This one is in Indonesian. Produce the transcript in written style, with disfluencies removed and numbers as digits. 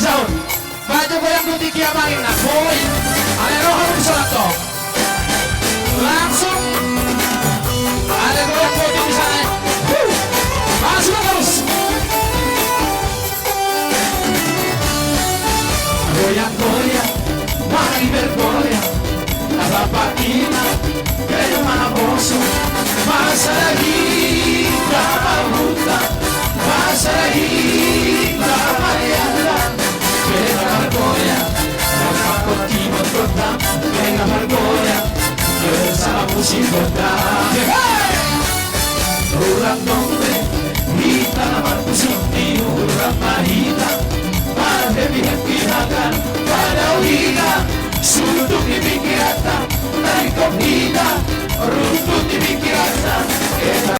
sahur. Baju goyang putih kiamain nak boy. Ada roh harus satu. Langsung ada goyang putih di sana. Masuk terus. Goyang-goyang, mari bergoyang. La patina, que mana boso. Más allí, la mamuta. Más allí, la mariana. Venga Margoya, la continua trota. Venga Margoya, que la música. Urang nombre, kita la marcusuti, urang mahita. Para happy hagan, para oída. Suntuk di pinggir rata, dari komida, runtut